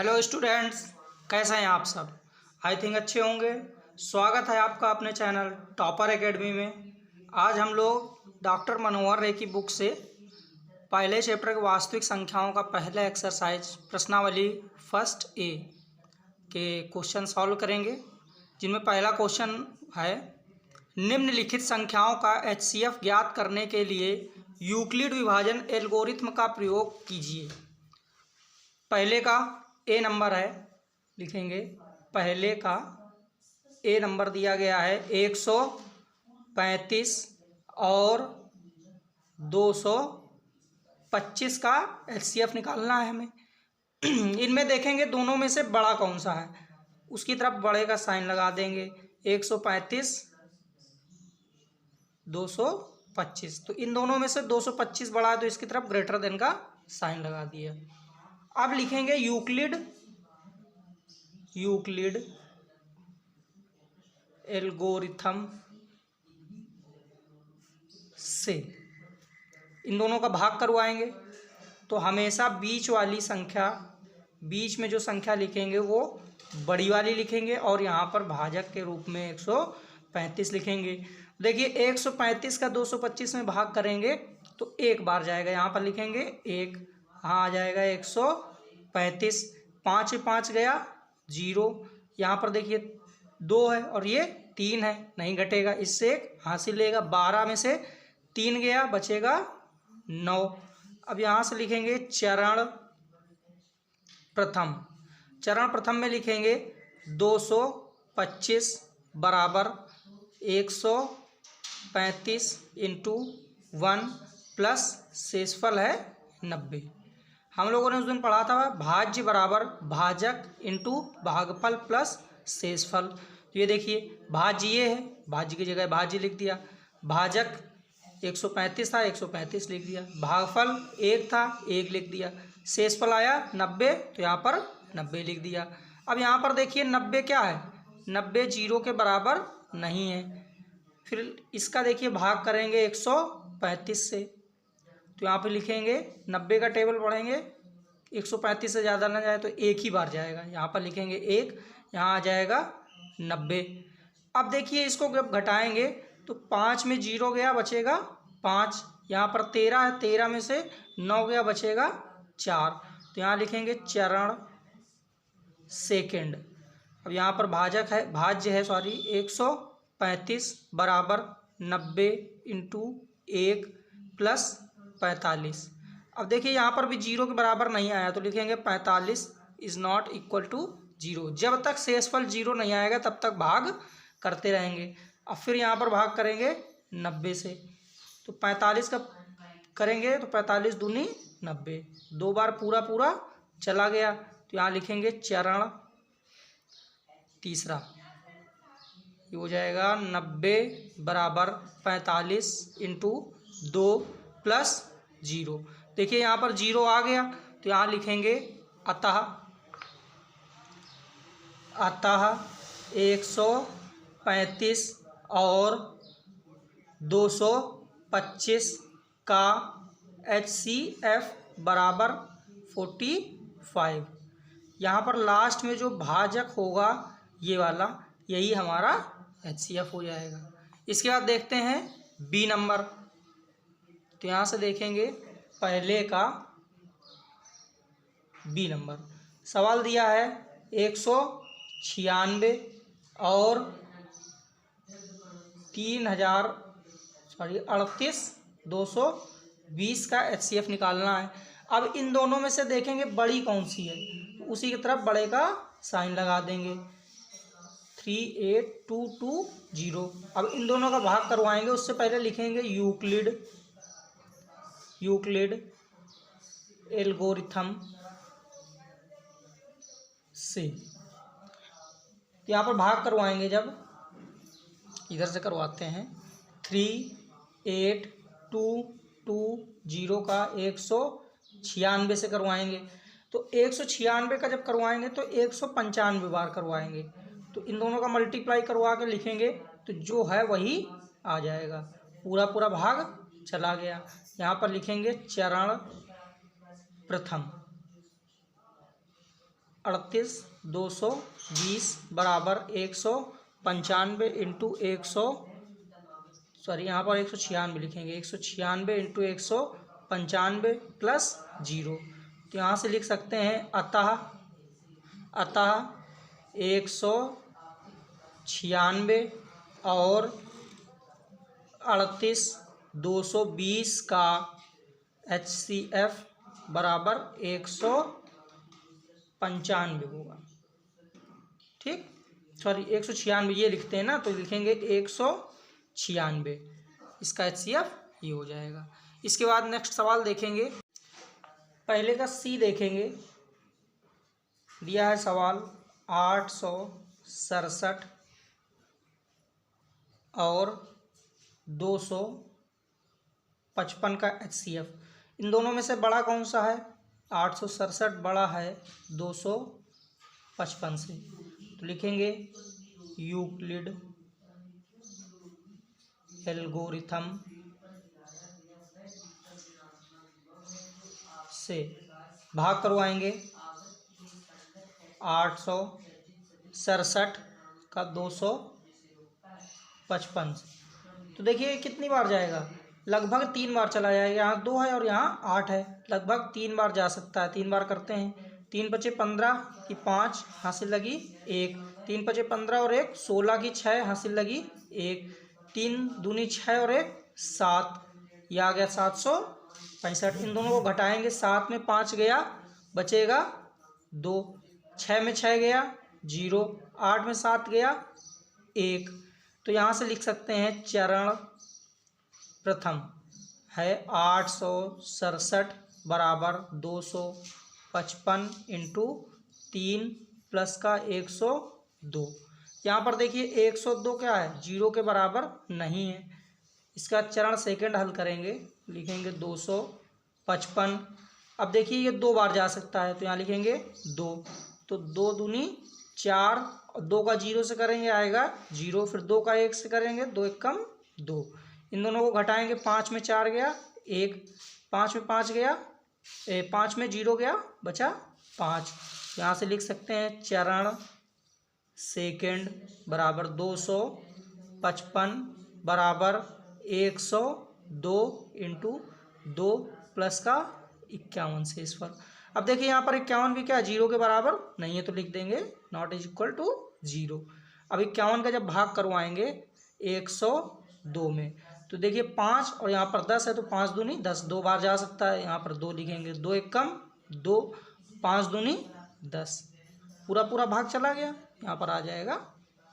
Hello students, कैसे हैं आप सब। आई थिंक अच्छे होंगे। स्वागत है आपका अपने चैनल टॉपर एकेडमी में। आज हम लोग डॉक्टर मनोहर रे की बुक से पहले चैप्टर के वास्तविक संख्याओं का पहला एक्सरसाइज प्रश्नावली फर्स्ट ए के क्वेश्चन सॉल्व करेंगे, जिनमें पहला क्वेश्चन है निम्नलिखित संख्याओं का एचसीएफ ज्ञात करने के लिए यूक्लिड विभाजन एल्गोरिथ्म का प्रयोग कीजिए। पहले का ए नंबर है, लिखेंगे पहले का ए नंबर दिया गया है 135 और 225 का एचसीएफ निकालना है हमें। इनमें देखेंगे दोनों में से बड़ा कौन सा है, उसकी तरफ बड़े का साइन लगा देंगे। 135 225, तो इन दोनों में से 225 बड़ा है तो इसकी तरफ ग्रेटर देन का साइन लगा दिया। अब लिखेंगे यूक्लिड एल्गोरिथम से इन दोनों का भाग करवाएंगे तो हमेशा बीच वाली संख्या, बीच में जो संख्या लिखेंगे वो बड़ी वाली लिखेंगे और यहाँ पर भाजक के रूप में 135 लिखेंगे। देखिए 135 का 225 में भाग करेंगे तो एक बार जाएगा, यहाँ पर लिखेंगे एक, हाँ आ जाएगा 135। 5 में 5 गया 0, यहाँ पर देखिए 2 है और ये 3 है, नहीं घटेगा, इससे एक हासिल लेगा। 12 में से 3 गया, बचेगा 9। अब यहाँ से लिखेंगे चरण प्रथम में लिखेंगे 225 बराबर 135 इंटू 1 प्लस शेषफल है 90। हम लोगों ने उस दिन पढ़ा था भाज्य बराबर भाजक इंटू भागफल प्लस शेषफल। तो ये देखिए भाज्य ये है, भाज्य की जगह भाज्य लिख दिया। भाजक 135 था, 135 लिख दिया। भागफल 1 था, 1 लिख दिया। शेषफल आया 90, तो यहाँ पर 90 लिख दिया। अब यहाँ पर देखिए 90 क्या है, 90 0 के बराबर नहीं है। फिर इसका देखिए भाग करेंगे 135 से, तो यहाँ पे लिखेंगे 90 का टेबल पढ़ेंगे, 135 से ज़्यादा ना जाए तो एक ही बार जाएगा, यहाँ पर लिखेंगे 1, यहाँ आ जाएगा 90। अब देखिए इसको जब घटाएंगे तो 5 में 0 गया, बचेगा 5। यहाँ पर 13 है, 13 में से 9 गया, बचेगा 4, तो यहाँ लिखेंगे चरण सेकेंड। अब यहाँ पर भाज्य है 135 बराबर 90 इंटू 1 प्लस 45। अब देखिए यहाँ पर भी 0 के बराबर नहीं आया तो लिखेंगे 45 इज नॉट इक्वल टू 0। जब तक शेषफल 0 नहीं आएगा तब तक भाग करते रहेंगे। अब फिर यहाँ पर भाग करेंगे 90 से, तो 45 का करेंगे तो 45 दूनी 90, 2 बार पूरा चला गया, तो यहाँ लिखेंगे चरण तीसरा। ये हो जाएगा 90 बराबर 45 इंटू 2 प्लस 0। देखिए यहाँ पर 0 आ गया तो यहाँ लिखेंगे अतः 135 और 225 का HCF बराबर 45। यहाँ पर लास्ट में जो भाजक होगा ये वाला, यही हमारा HCF हो जाएगा। इसके बाद देखते हैं बी नंबर। तो यहाँ से देखेंगे पहले का बी नंबर। सवाल दिया है 196 और 38,220 का HCF निकालना है। अब इन दोनों में से देखेंगे बड़ी कौन सी है, उसी की तरफ बड़े का साइन लगा देंगे। 38220। अब इन दोनों का भाग करवाएंगे, उससे पहले लिखेंगे यूक्लिड एल्गोरिथम से। यहाँ पर भाग करवाएंगे, जब इधर से करवाते हैं 38220 का 196 से करवाएंगे, तो 196 का जब करवाएंगे तो 195 बार करवाएंगे, तो इन दोनों का मल्टीप्लाई करवा के लिखेंगे तो जो है वही आ जाएगा। पूरा भाग चला गया। यहाँ पर लिखेंगे चरण प्रथम। 38,220 बराबर 195 इंटू 100, सॉरी यहाँ पर 196 लिखेंगे, 196 इंटू 195 प्लस 0। तो यहाँ से लिख सकते हैं अतः 196 और 38,220 का HCF बराबर 195 होगा। ठीक, सॉरी 196 ये लिखते हैं ना, तो लिखेंगे 196, इसका HCF ये हो जाएगा। इसके बाद नेक्स्ट सवाल देखेंगे, पहले का सी देखेंगे। दिया है सवाल 867 और 255 का HCF, इन दोनों में से बड़ा कौन सा है? 867 बड़ा है 255 से, तो लिखेंगे यूक्लिड एल्गोरिथम से भाग करवाएंगे 867 का 255। तो देखिए कितनी बार जाएगा, लगभग 3 बार चला जाएगा। यहाँ 2 है और यहाँ 8 है, लगभग 3 बार जा सकता है। 3 बार करते हैं, 3 बचे 15 की 5 हासिल लगी 1, 3 बचे 15 और 1 16 की 6 हासिल लगी 1, 3 दूनी 6 और 1 7, यह आ गया 765। इन दोनों को घटाएंगे, 7 में 5 गया बचेगा 2, 6 में 6 गया 0, 8 में 7 गया 1। तो यहाँ से लिख सकते हैं चरण प्रथम है 867 बराबर 255 इंटू 3 प्लस का 102। यहाँ पर देखिए 102 क्या है, 0 के बराबर नहीं है। इसका चरण सेकंड हल करेंगे, लिखेंगे 255। अब देखिए ये 2 बार जा सकता है, तो यहाँ लिखेंगे 2, तो 2 दूनी 4, और 2 का 0 से करेंगे आएगा 0, फिर 2 का 1 से करेंगे 2 एकम 2। इन दोनों को घटाएंगे, 5 में 4 गया 1, 5 में 5 गया 5 में 0 गया बचा 5। यहाँ से लिख सकते हैं चरण सेकंड बराबर 255 बराबर 102 इंटू 2 प्लस का 51 शेषफल। अब देखिए यहाँ पर 51 भी क्या 0 के बराबर नहीं है, तो लिख देंगे नॉट इज इक्वल टू 0। अब 51 का जब भाग करवाएंगे 102 में, तो देखिए 5 और यहाँ पर 10 है, तो 5 दूनी 10, 2 बार जा सकता है। यहाँ पर 2 लिखेंगे, 2 एकम 2, 5 दूनी 10, पूरा पूरा भाग चला गया, यहाँ पर आ जाएगा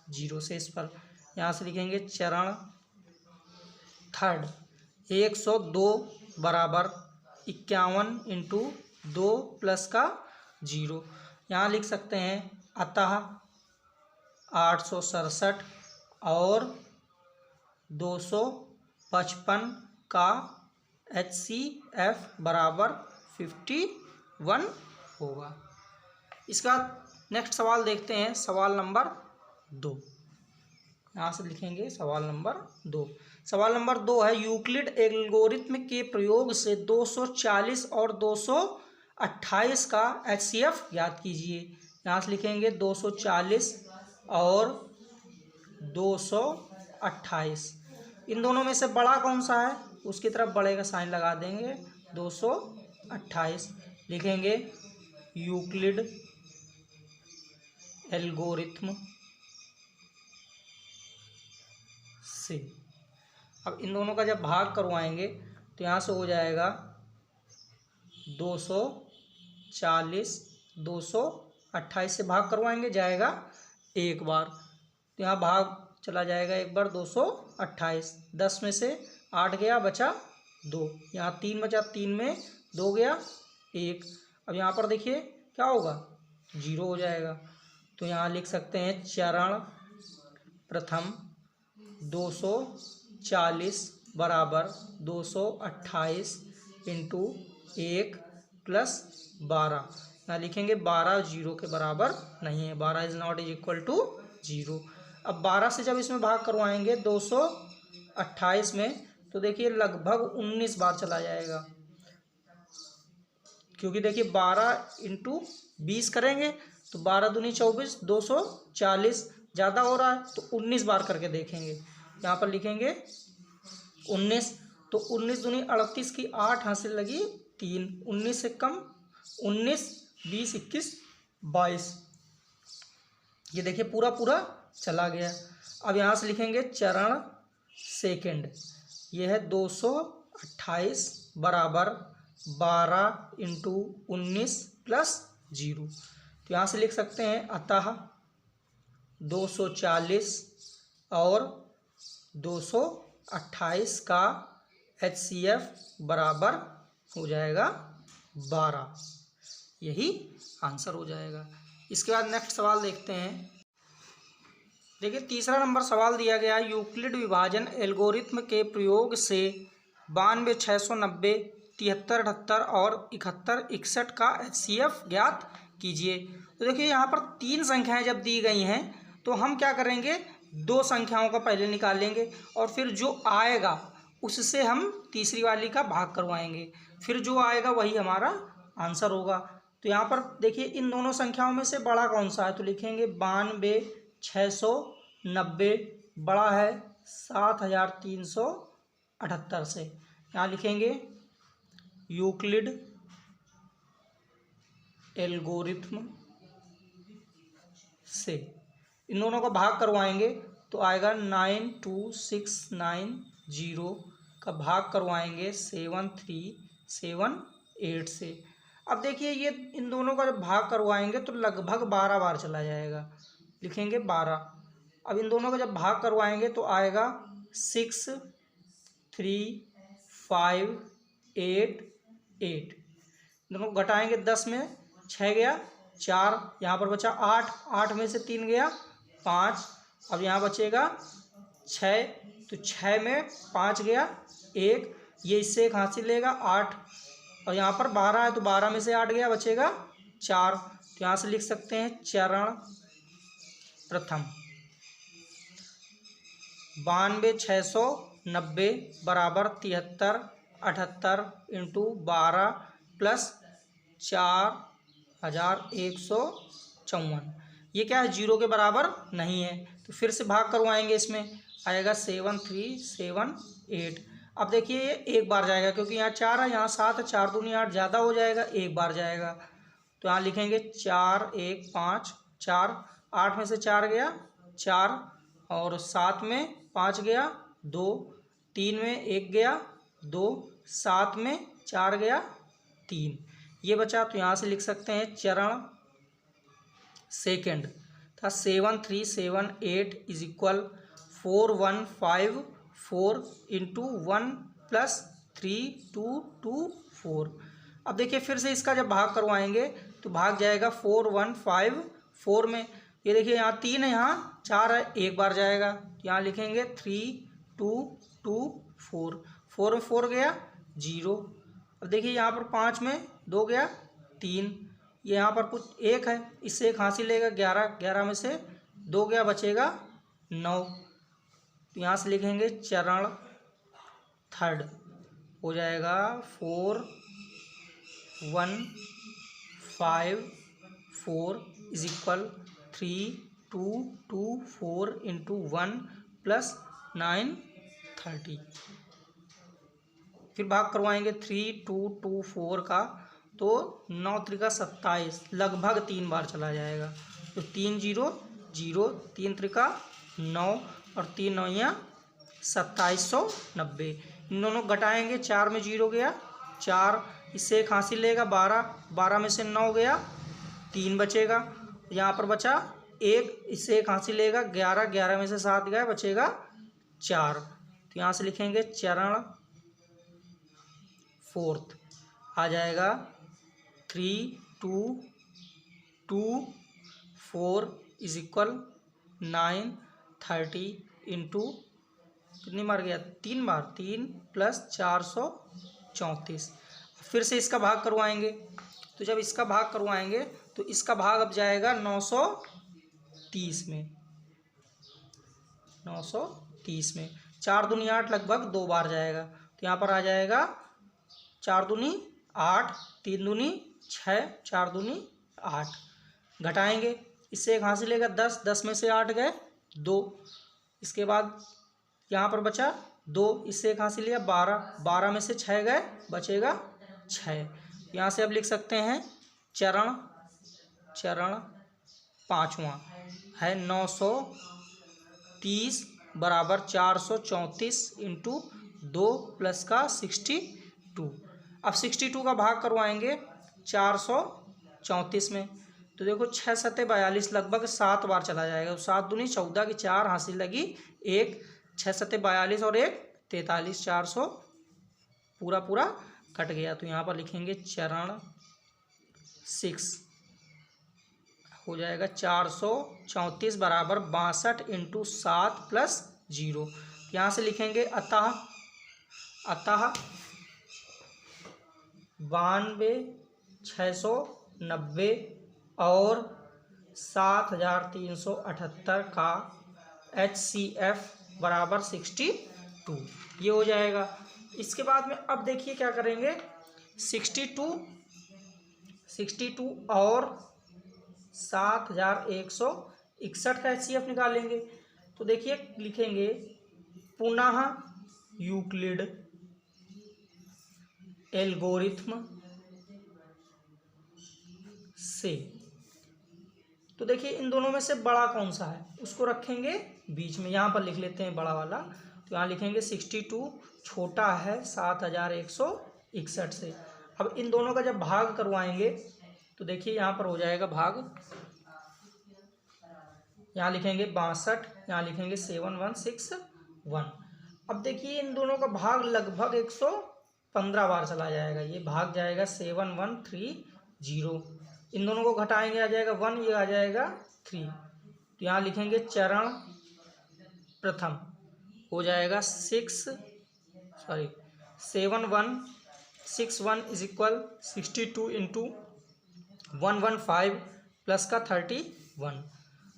0 शेषफल। यहाँ से लिखेंगे चरण थर्ड 102 बराबर 51 इंटू 2 प्लस का 0। यहाँ लिख सकते हैं अतः 867 और 255 का HCF बराबर 51 होगा। इसका नेक्स्ट सवाल देखते हैं, सवाल नंबर 2। यहाँ से लिखेंगे सवाल नंबर 2। सवाल नंबर 2 है यूक्लिड एल्गोरिथ्म के प्रयोग से 240 और 228 का HCF ज्ञात कीजिए। यहाँ से लिखेंगे 240 और 228, इन दोनों में से बड़ा कौन सा है, उसकी तरफ बड़े का साइन लगा देंगे। 228 लिखेंगे यूक्लिड एल्गोरिथ्म से। अब इन दोनों का जब भाग करवाएंगे तो यहाँ से हो जाएगा 240, 228 से भाग करवाएंगे जाएगा एक बार, तो यहाँ भाग चला जाएगा एक बार 228, 10 में से 8 गया बचा 2, यहाँ 3 बचा, 3 में 2 गया 1। अब यहाँ पर देखिए क्या होगा, 0 हो जाएगा। तो यहाँ लिख सकते हैं चरण प्रथम 240 बराबर 228 इंटू 1 प्लस 12। यहाँ लिखेंगे 12 0 के बराबर नहीं है, 12 is not is equal to 0। अब 12 से जब इसमें भाग करवाएंगे 228 में, तो देखिए लगभग 19 बार चला जाएगा। क्योंकि देखिए 12 इंटू 20 करेंगे तो 12 दूनी 24, 240 ज़्यादा हो रहा है तो 19 बार करके देखेंगे। यहाँ पर लिखेंगे 19, तो 19 दूनी 38 की 8 हासिल लगी 3, 19 से कम 19, 20, 21, 22। ये देखिए पूरा पूरा चला गया। अब यहाँ से लिखेंगे चरण सेकंड, ये है 228 बराबर 12 इंटू 19 प्लस 0। तो यहाँ से लिख सकते हैं अतः 240 और 228 का HCF बराबर हो जाएगा 12। यही आंसर हो जाएगा। इसके बाद नेक्स्ट सवाल देखते हैं। देखिए तीसरा नंबर सवाल दिया गया है, यूक्लिड विभाजन एल्गोरिथ्म के प्रयोग से 92, 690, 73, 78 और 71, 61 का HCF ज्ञात कीजिए। तो देखिए यहाँ पर 3 संख्याएं जब दी गई हैं तो हम क्या करेंगे, 2 संख्याओं का पहले निकालेंगे और फिर जो आएगा उससे हम तीसरी वाली का भाग करवाएंगे, फिर जो आएगा वही हमारा आंसर होगा। तो यहाँ पर देखिए इन दोनों संख्याओं में से बड़ा कौन सा है, तो लिखेंगे 92, 690 बड़ा है 7378 से। यहाँ लिखेंगे यूक्लिड एल्गोरिथ्म से इन दोनों का भाग करवाएंगे तो आएगा 92690 का भाग करवाएंगे 7378 से। अब देखिए ये इन दोनों का जब भाग करवाएंगे तो लगभग 12 बार चला जाएगा, लिखेंगे 12। अब इन दोनों का जब भाग करवाएंगे तो आएगा 6, 3, 5, 8, 8। दोनों को घटाएंगे 10 में 6 गया 4, यहाँ पर बचा 8, 8 में से 3 गया 5। अब यहाँ बचेगा 6, तो 6 में 5 गया 1, ये इससे एक हासिल लेगा 8, और यहाँ पर 12 है तो 12 में से 8 गया बचेगा 4। तो यहाँ से लिख सकते हैं चरण प्रथम 92, 690 बराबर 73, 78 इंटू 12 प्लस 4154। ये क्या है, 0 के बराबर नहीं है तो फिर से भाग करवाएंगे, इसमें आएगा 7378। अब देखिए ये एक बार जाएगा क्योंकि यहाँ 4 है, यहाँ 7 है, 4 दूनी 8 ज़्यादा हो जाएगा, एक बार जाएगा। तो यहाँ लिखेंगे 4, 1, 5, 4, 8 में से 4 गया 4, और 7 में 5 गया 2, 3 में 1 गया 2, 7 में 4 गया 3, ये बचा। तो यहाँ से लिख सकते हैं चरण सेकंड था 7378 इज इक्वल 4154 इंटू 1 प्लस 3224। अब देखिए फिर से इसका जब भाग करवाएंगे तो भाग जाएगा 4154 में। ये देखिए यहाँ 3 है, यहाँ 4 है, एक बार जाएगा। यहाँ लिखेंगे 3224, 4 में 4 गया 0। अब देखिए यहाँ पर 5 में 2 गया 3, ये यहाँ पर कुछ 1 है, इससे एक हासिल लेगा 11, 11 में से 2 गया बचेगा 9। तो यहाँ से लिखेंगे चरण थर्ड हो जाएगा 4154 इज इक्वल 3224 इंटू 1 प्लस 930। फिर भाग करवाएंगे 3224 का तो 9 त्रिका 27, लगभग 3 बार चला जाएगा। तो 3 0 0, 3 त्रिका 9 और 3 9 2790। इन दोनों घटाएंगे, 4 में 0 गया 4, इससे एक हासिल लेगा 12, 12 में से 9 गया 3 बचेगा। यहाँ पर बचा 1, इससे एक हासिल लेगा 11, 11 में से 7 गया बचेगा 4। तो यहाँ से लिखेंगे चरण फोर्थ आ जाएगा 3224 इज इक्वल 930 इंटू कितनी बार गया, 3 बार, 3 प्लस 434। फिर से इसका भाग करवाएंगे तो जब इसका भाग करवाएंगे तो इसका भाग अब जाएगा 930 में, 930 में 4 दूनी 8 लगभग 2 बार जाएगा। तो यहाँ पर आ जाएगा 4 दूनी 8, 3 दूनी 6, 4 दूनी 8, घटाएंगे, इससे एक हासिल लेगा 10, 10 में से 8 गए 2, इसके बाद यहाँ पर बचा 2, इससे एक हासिल लिया 12, 12 में से 6 गए बचेगा 6। यहाँ से अब लिख सकते हैं चरण पाँचवा है 930 बराबर 434 इंटू 2 प्लस का 62। अब 62 का भाग करवाएंगे 434 में, तो देखो 6 सत्ते 42 लगभग 7 बार चला जाएगा, तो 7 दूनी 14 की 4 हासिल लगी 1, 6 सत्ते 42 और 1 43, 400 पूरा पूरा कट गया। तो यहाँ पर लिखेंगे चरण 6 हो जाएगा 434 बराबर 62 इंटू 7 प्लस 0। यहाँ से लिखेंगे अतः 92,690 और 7,378 का HCF बराबर 62, ये हो जाएगा। इसके बाद में अब देखिए क्या करेंगे, 62 और 7,161 का HCF निकालेंगे। तो देखिए लिखेंगे पुनः यूक्लिड एल्गोरिथ्म से, तो देखिए इन दोनों में से बड़ा कौन सा है उसको रखेंगे बीच में, यहाँ पर लिख लेते हैं बड़ा वाला। तो यहाँ लिखेंगे 62 छोटा है 7,161 से। अब इन दोनों का जब भाग करवाएंगे तो देखिए यहाँ पर हो जाएगा भाग, यहाँ लिखेंगे 62, यहाँ लिखेंगे 7161। अब देखिए इन दोनों का भाग लगभग 115 बार चला जाएगा, ये भाग जाएगा 7130, इन दोनों को घटाएंगे आ जाएगा 1, ये आ जाएगा 3। तो यहाँ लिखेंगे चरण प्रथम हो जाएगा 7161 इज इक्वल 62 इंटू 115 प्लस का 31।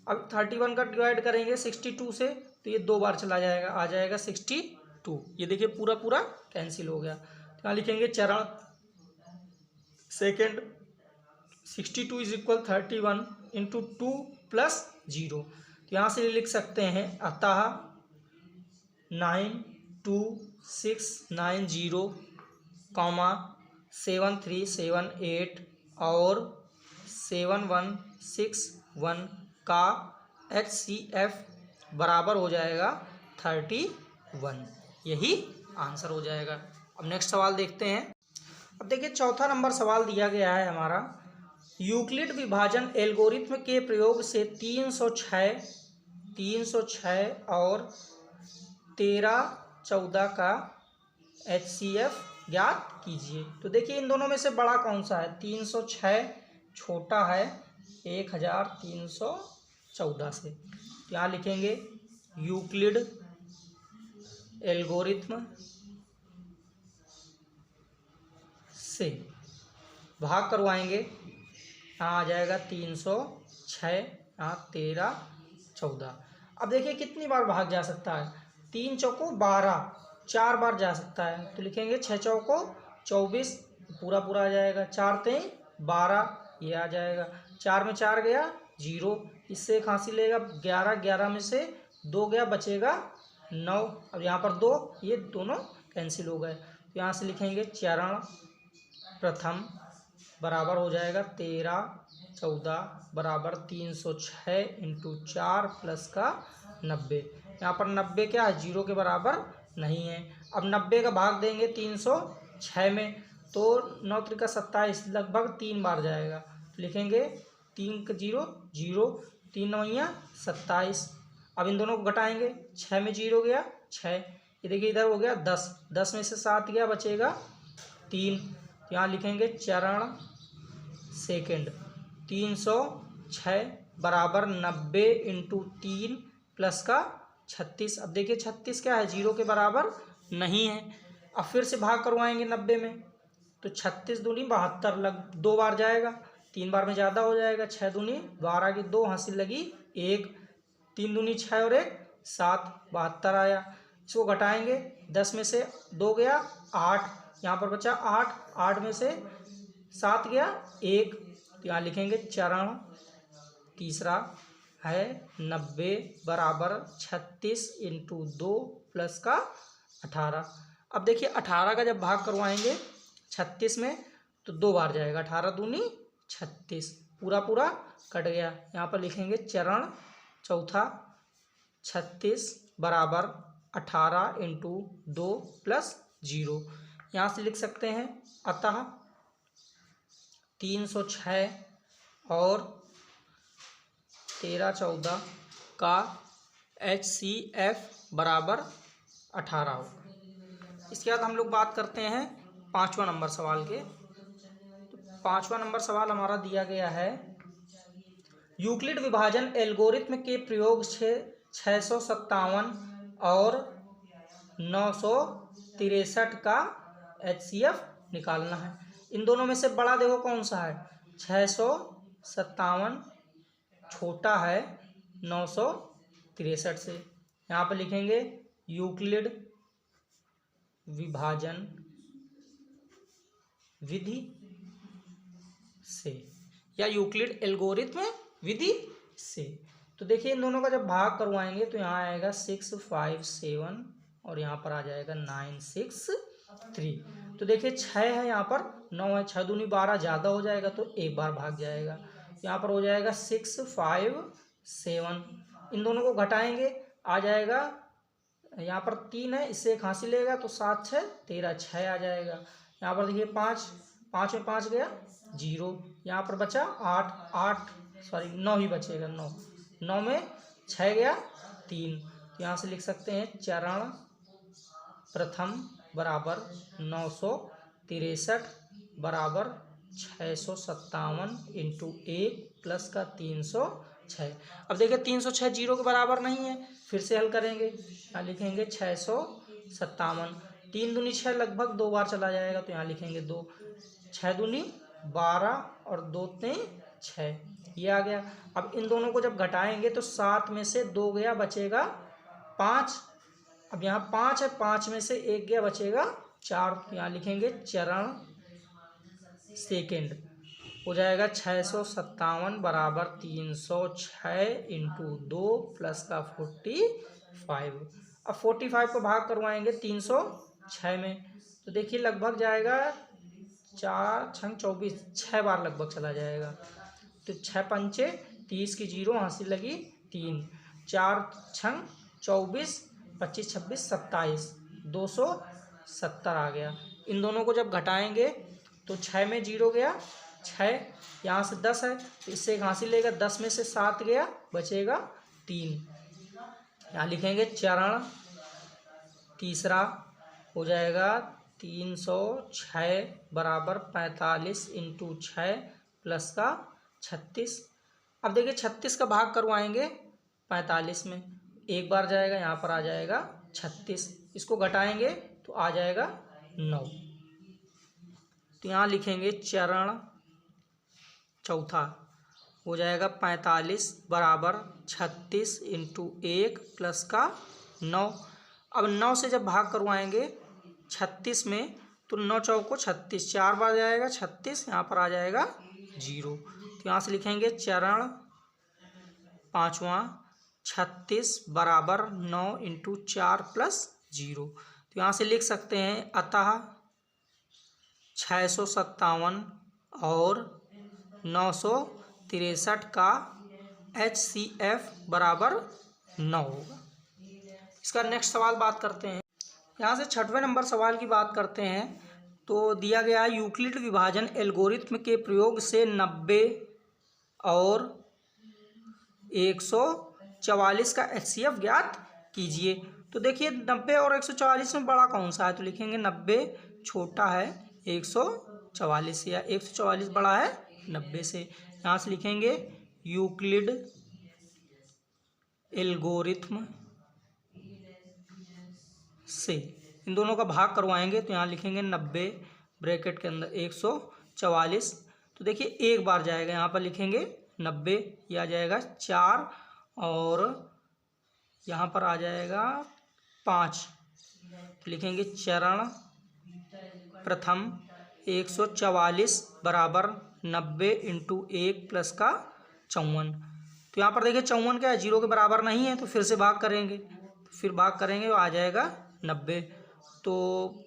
अब 31 का डिवाइड करेंगे 62 से तो ये 2 बार चला जाएगा, आ जाएगा 62। ये देखिए पूरा पूरा कैंसिल हो गया। तो यहाँ लिखेंगे चरण second 62 is equal 31 into 2 plus 0। तो यहाँ से लिख सकते हैं अतः 92690, 7378 और 7161 का HCF बराबर हो जाएगा 31, यही आंसर हो जाएगा। अब नेक्स्ट सवाल देखते हैं। अब देखिए चौथा नंबर सवाल दिया गया है हमारा, यूक्लिड विभाजन एल्गोरिथ्म के प्रयोग से 306 और 1314 का HCF ज्ञात कीजिए। तो देखिए इन दोनों में से बड़ा कौन सा है, 306 छोटा है 1314 से। तो यहाँ लिखेंगे यूक्लिड एल्गोरिथ्म से भाग करवाएंगे, यहाँ आ जाएगा 306, यहाँ 1314। अब देखिए कितनी बार भाग जा सकता है, 3 चौको 12, 4 बार जा सकता है। तो लिखेंगे 6 चौको 24 पूरा पूरा आ जाएगा, 4 तेई 12 ये आ जाएगा, 4 में 4 गया 0, इससे एक हासिल लेगा 11, 11 में से 2 गया बचेगा 9। अब यहाँ पर 2 ये दोनों कैंसिल हो गए। तो यहाँ से लिखेंगे चरण प्रथम बराबर हो जाएगा 1314 बराबर 306 इंटू 4 प्लस का 90। यहाँ पर 90 क्या है, 0 के बराबर नहीं है। अब 90 का भाग देंगे 306 में, तो 9 त्रिका 27 लगभग 3 बार जाएगा। तो लिखेंगे 3 का 0 0, 3 9 27। अब इन दोनों को घटाएंगे, 6 में 0 गया 6, ये देखिए इधर हो गया 10, 10 में से 7 गया बचेगा 3। यहाँ लिखेंगे चरण सेकेंड 306 बराबर 90 इंटू 3 प्लस का 36। अब देखिए 36 क्या है, 0 के बराबर नहीं है। अब फिर से भाग करवाएंगे 90 में, तो 36 दूनी 72 लग 2 बार जाएगा, 3 बार में ज़्यादा हो जाएगा, 6 दूनी 12 की 2 हासिल लगी 1, 3 दूनी 6 और 1 7, 72 आया। इसको घटाएंगे, 10 में से 2 गया 8, यहाँ पर बचा 8, 8 में से 7 गया 1, तो यहाँ लिखेंगे चरण। तीसरा है 90 बराबर 36 इंटू 2 प्लस का 18। अब देखिए 18 का जब भाग करवाएंगे 36 में तो 2 बार जाएगा, 18 दूनी 36, पूरा पूरा कट गया। यहाँ पर लिखेंगे चरण चौथा 36 बराबर 18 इंटू 2 प्लस 0। यहाँ से लिख सकते हैं अतः 306 और 13 14 का HCF बराबर 18 हो। इसके बाद हम लोग बात करते हैं 5वां नंबर सवाल के। तो 5वां नंबर सवाल हमारा दिया गया है, यूक्लिड विभाजन एल्गोरिथ्म के प्रयोग से 657 और 963 का HCF निकालना है। इन दोनों में से बड़ा देखो कौन सा है, 657 छोटा है 963 से। यहाँ पर लिखेंगे यूक्लिड विभाजन विधि से या यूक्लिड एल्गोरिथ्म विधि से। तो देखिए इन दोनों का जब भाग करवाएंगे तो यहाँ आएगा 657 और यहाँ पर आ जाएगा 963। तो देखिए 6 है, यहाँ पर 9 है, 6 दूनी 12 ज़्यादा हो जाएगा तो एक बार भाग जाएगा। यहाँ पर हो जाएगा 657। इन दोनों को घटाएंगे आ जाएगा, यहाँ पर 3 है, इससे एक हासिल लेगा तो 7 6 13, 6 आ जाएगा। यहाँ पर देखिए 5, 5 में 5 गया 0, यहाँ पर बचा 9 ही बचेगा, 9 में 6 गया 3। तो यहाँ से लिख सकते हैं चरण प्रथम बराबर 963 बराबर 657 इंटू 1 प्लस का 306। अब देखिए 306 जीरो के बराबर नहीं है, फिर से हल करेंगे। यहाँ लिखेंगे 657, 3 दूनी 6 लगभग 2 बार चला जाएगा तो यहाँ लिखेंगे 2, 6 दूनी 12 और 2 तीन 6, ये आ गया। अब इन दोनों को जब घटाएंगे तो 7 में से 2 गया बचेगा 5। अब यहाँ 5 है, 5 में से 1 गया बचेगा 4, यहाँ लिखेंगे चरण सेकेंड। हो जाएगा 657 बराबर 306 इंटू 2 प्लस का 45। अब 45 को भाग करवाएंगे 306 में तो देखिए लगभग जाएगा 4 छंग 24, 6 बार लगभग चला जाएगा। तो 6 पंचे 30 की 0 हासिल लगी 3, 4 छंग 24, 25 26 27, 270 आ गया। इन दोनों को जब घटाएंगे तो 6 में 0 गया 6, यहाँ से 10 है तो इससे एक हासिल लेगा, 10 में से 7 गया बचेगा 3। यहाँ लिखेंगे चरण तीसरा। हो जाएगा 306 बराबर 45 इंटू 6 प्लस का 36। अब देखिए 36 का भाग करवाएंगे 45 में, एक बार जाएगा, यहाँ पर आ जाएगा 36, इसको घटाएंगे तो आ जाएगा 9। तो यहाँ लिखेंगे चरण चौथा। हो जाएगा 45 बराबर 36 इंटू 1 प्लस का 9। अब 9 से जब भाग करवाएंगे 36 में तो 9 चौको 36, 4 बार जाएगा 36, यहाँ पर आ जाएगा 0। तो यहाँ से लिखेंगे चरण पाँचवा 36 बराबर 9 इंटू 4 प्लस 0। तो यहाँ से लिख सकते हैं अतः 657 और 963 का HCF बराबर 9 होगा। इसका नेक्स्ट सवाल बात करते हैं। यहाँ से 6वें नंबर सवाल की बात करते हैं। तो दिया गया है यूक्लिड विभाजन एल्गोरिथ्म के प्रयोग से 90 और 144 का HCF ज्ञात कीजिए। तो देखिए 90 और 144 में बड़ा कौन सा है, तो लिखेंगे 90 छोटा है 144 या 144 बड़ा है 90 से। यहाँ से लिखेंगे यूक्लिड एल्गोरिथ्म से इन दोनों का भाग करवाएंगे तो यहाँ लिखेंगे 90 ब्रैकेट के अंदर 144। तो देखिए एक बार जाएगा, यहाँ पर लिखेंगे 90, यह आ जाएगा 4 और यहाँ पर आ जाएगा 5। तो लिखेंगे चरण प्रथम 144 बराबर 90 इंटू 1 प्लस का 54। तो यहाँ पर देखिए 54 क्या है, 0 के बराबर नहीं है, तो फिर से भाग करेंगे, फिर भाग करेंगे तो आ जाएगा 90। तो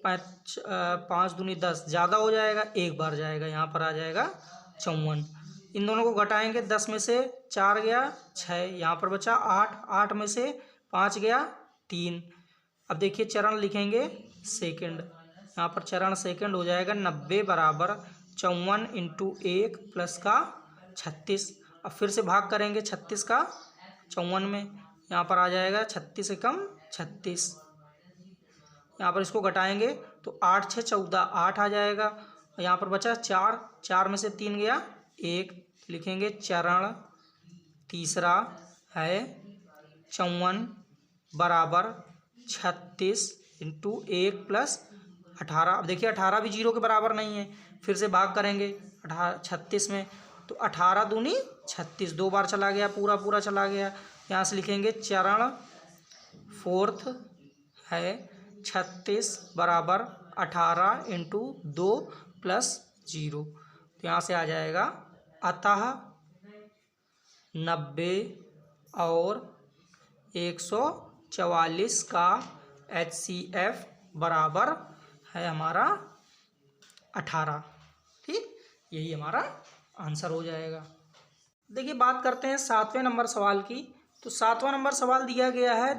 5 दूनी 10 ज़्यादा हो जाएगा, एक बार जाएगा, यहाँ पर आ जाएगा 54। इन दोनों को घटाएंगे, 10 में से 4 गया 6, यहाँ पर बचा 8, 8 में से 5 गया 3। अब देखिए चरण लिखेंगे सेकंड, यहाँ पर चरण सेकंड हो जाएगा 90 बराबर 54 इंटू 1 प्लस का 36। अब फिर से भाग करेंगे 36 का 54 में, यहाँ पर आ जाएगा 36 से कम 36। यहाँ पर इसको घटाएंगे तो 8 6 14, 8 आ जाएगा, और यहाँ पर बचा 4, 4 में से 3 गया 1। लिखेंगे चरण तीसरा है 54 बराबर 36 इंटू 1 प्लस 18। अब देखिए 18 भी 0 के बराबर नहीं है, फिर से भाग करेंगे 36 में, तो 18 दूनी 36, 2 बार चला गया, पूरा पूरा चला गया। यहाँ से लिखेंगे चरण फोर्थ है 36 बराबर 18 इंटू 2 प्लस 0। तो यहाँ से आ जाएगा अतः 90 और 144 का HCF बराबर है हमारा 18। ठीक, यही हमारा आंसर हो जाएगा। देखिए बात करते हैं 7वें नंबर सवाल की। तो 7वां नंबर सवाल दिया गया है,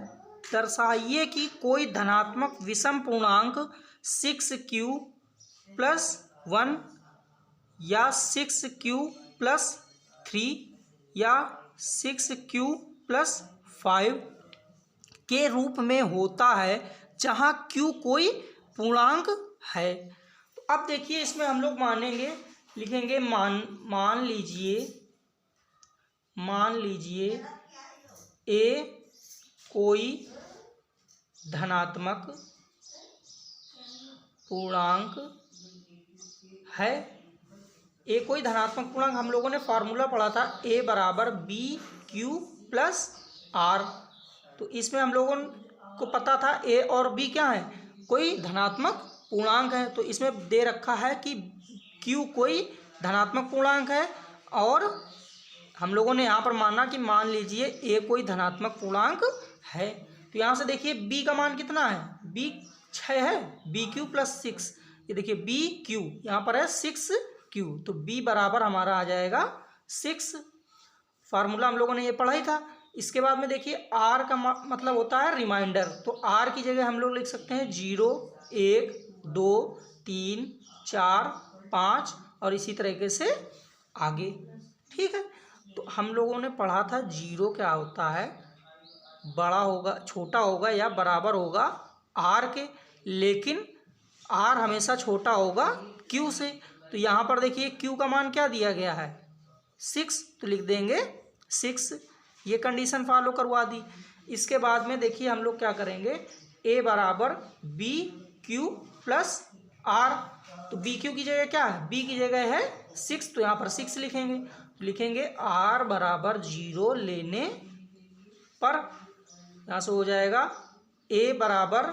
दर्शाइए कि कोई धनात्मक विषम पूर्णांक 6q प्लस 1 या 6q प्लस 3 या 6q प्लस 5 के रूप में होता है जहाँ q कोई पूर्णांक है। तो अब देखिए इसमें हम लोग मानेंगे, लिखेंगे मान लीजिए a कोई धनात्मक पूर्णांक है। ए कोई धनात्मक पूर्णांक, हम लोगों ने फार्मूला पढ़ा था a बराबर बी क्यू प्लस आर। तो इसमें हम लोगों को पता था a और b क्या है, कोई धनात्मक पूर्णांक है। तो इसमें दे रखा है कि q कोई धनात्मक पूर्णांक है, और हम लोगों ने यहाँ पर माना कि मान लीजिए a कोई धनात्मक पूर्णांक है। तो यहाँ से देखिए b का मान कितना है, b 6 है, बी क्यू प्लस 6। ये देखिए बी क्यू यहाँ पर है 6q, तो b बराबर हमारा आ जाएगा 6। फार्मूला हम लोगों ने ये पढ़ा ही था। इसके बाद में देखिए r का मतलब होता है रिमाइंडर, तो r की जगह हम लोग लिख सकते हैं 0 1 2 3 4 5 और इसी तरीके से आगे। ठीक है, तो हम लोगों ने पढ़ा था 0 क्या होता है, बड़ा होगा, छोटा होगा या बराबर होगा r के, लेकिन r हमेशा छोटा होगा q से। तो यहाँ पर देखिए q का मान क्या दिया गया है 6, तो लिख देंगे 6। ये कंडीशन फॉलो करवा दी। इसके बाद में देखिए हम लोग क्या करेंगे, a बराबर बी क्यू प्लस आर। तो बी क्यू की जगह क्या है, b की जगह है 6, तो यहाँ पर 6 लिखेंगे। तो लिखेंगे r बराबर 0 लेने पर, यहाँ से हो जाएगा a बराबर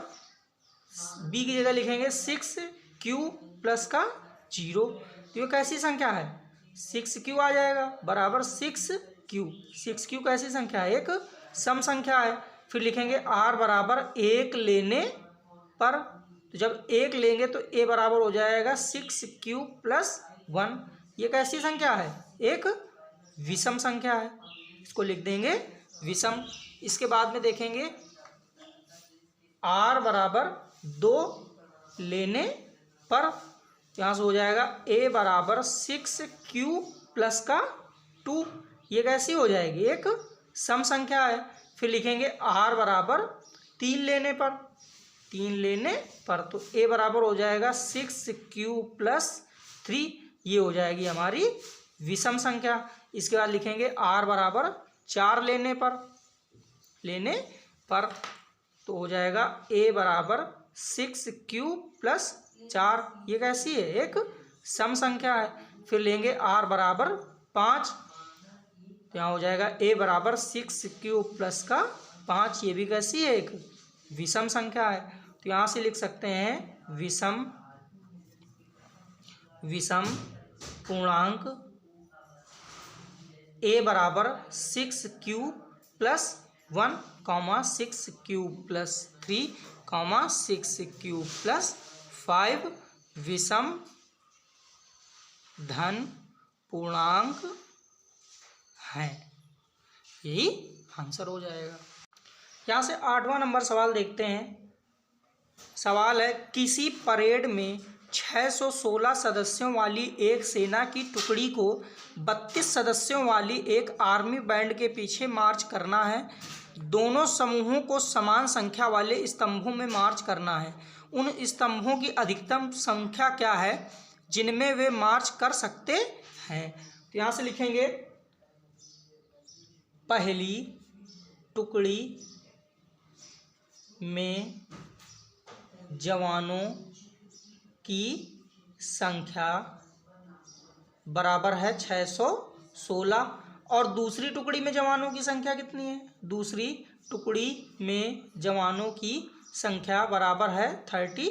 b की जगह लिखेंगे 6q प्लस का 0। तो ये कैसी संख्या है, 6q आ जाएगा बराबर 6q। 6q कैसी संख्या है, एक सम संख्या है। फिर लिखेंगे r बराबर 1 लेने पर, तो जब 1 लेंगे तो a बराबर हो जाएगा 6q प्लस 1। ये कैसी संख्या है, एक विषम संख्या है, इसको लिख देंगे विषम। इसके बाद में देखेंगे r बराबर 2 लेने पर, यहाँ से हो जाएगा a बराबर 6q प्लस का 2। ये कैसी हो जाएगी, एक सम संख्या है। फिर लिखेंगे r बराबर 3 लेने पर, 3 लेने पर, तो a बराबर हो जाएगा 6q प्लस 3। ये हो जाएगी हमारी विषम संख्या। इसके बाद लिखेंगे r बराबर 4 लेने पर, तो हो जाएगा a बराबर 6q प्लस 4। ये कैसी है, एक सम संख्या है। फिर लेंगे r बराबर 5, तो यहाँ हो जाएगा a बराबर 6q प्लस का 5। ये भी कैसी है, एक विषम संख्या है। तो यहाँ से लिख सकते हैं विषम विषम पूर्णांक a बराबर 6 cube plus 1 comma 6 cube plus 3 comma 6 cube plus 5 विषम धन पूर्णांक हैं। यही आंसर हो जाएगा। यहाँ से 8वां नंबर सवाल देखते हैं। सवाल है, किसी परेड में 616 सदस्यों वाली एक सेना की टुकड़ी को 32 सदस्यों वाली एक आर्मी बैंड के पीछे मार्च करना है। दोनों समूहों को समान संख्या वाले स्तंभों में मार्च करना है। उन स्तंभों की अधिकतम संख्या क्या है जिनमें वे मार्च कर सकते हैं? तो यहाँ से लिखेंगे, पहली टुकड़ी में जवानों की संख्या बराबर है 616 और दूसरी टुकड़ी में जवानों की संख्या कितनी है? दूसरी टुकड़ी में जवानों की संख्या बराबर है 32।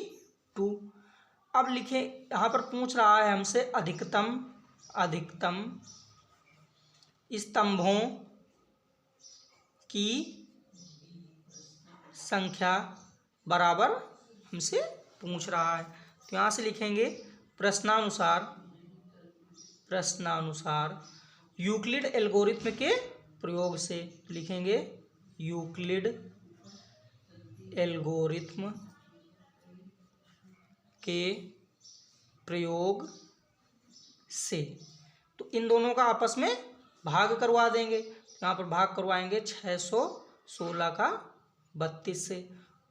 अब लिखें, यहाँ पर पूछ रहा है हमसे अधिकतम स्तंभों की संख्या बराबर हमसे पूछ रहा है। तो यहाँ से लिखेंगे, प्रश्नानुसार यूक्लिड एल्गोरिथ्म के प्रयोग से। लिखेंगे यूक्लिड एल्गोरिथ्म के प्रयोग से। तो इन दोनों का आपस में भाग करवा देंगे। यहाँ पर भाग करवाएंगे 616 का 32 से,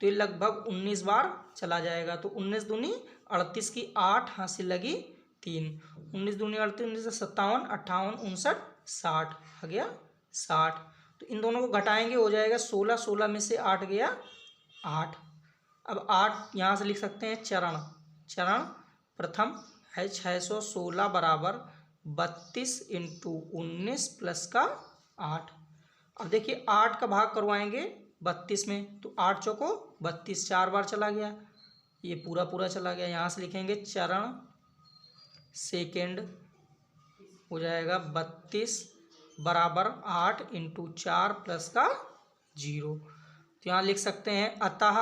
तो ये लगभग 19 बार चला जाएगा। तो 19 दूनी 38 की 8 हासिल लगी 3, 19 दूनी 38, 19 से 57, 58, 59, 60 आ गया 60। तो इन दोनों को घटाएंगे, हो जाएगा 16, 16 में से 8 गया 8। अब 8 यहाँ से लिख सकते हैं चरण प्रथम है 616 बराबर 32 इंटू 19 प्लस का 8। अब देखिए 8 का भाग करवाएंगे 32 में, तो 8 चौको 32, 4 बार चला गया, ये पूरा चला गया। यहाँ से लिखेंगे चरण सेकेंड हो जाएगा 32 बराबर 8 इंटू 4 प्लस का 0। तो यहाँ लिख सकते हैं अतः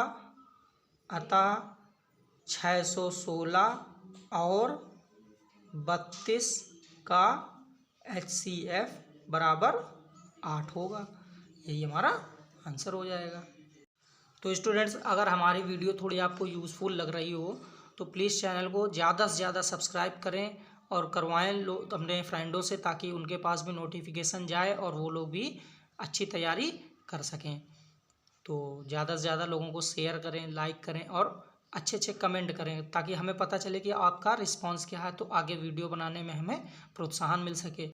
616 और 32 का HCF बराबर 8 होगा। यही हमारा आंसर हो जाएगा। तो स्टूडेंट्स, अगर हमारी वीडियो थोड़ी आपको यूज़फुल लग रही हो तो प्लीज़ चैनल को ज़्यादा से ज़्यादा सब्सक्राइब करें और करवाएं अपने फ्रेंडों से, ताकि उनके पास भी नोटिफिकेशन जाए और वो लोग भी अच्छी तैयारी कर सकें। तो ज़्यादा से ज़्यादा लोगों को शेयर करें, लाइक करें और अच्छे कमेंट करें, ताकि हमें पता चले कि आपका रिस्पांस क्या है, तो आगे वीडियो बनाने में हमें प्रोत्साहन मिल सके।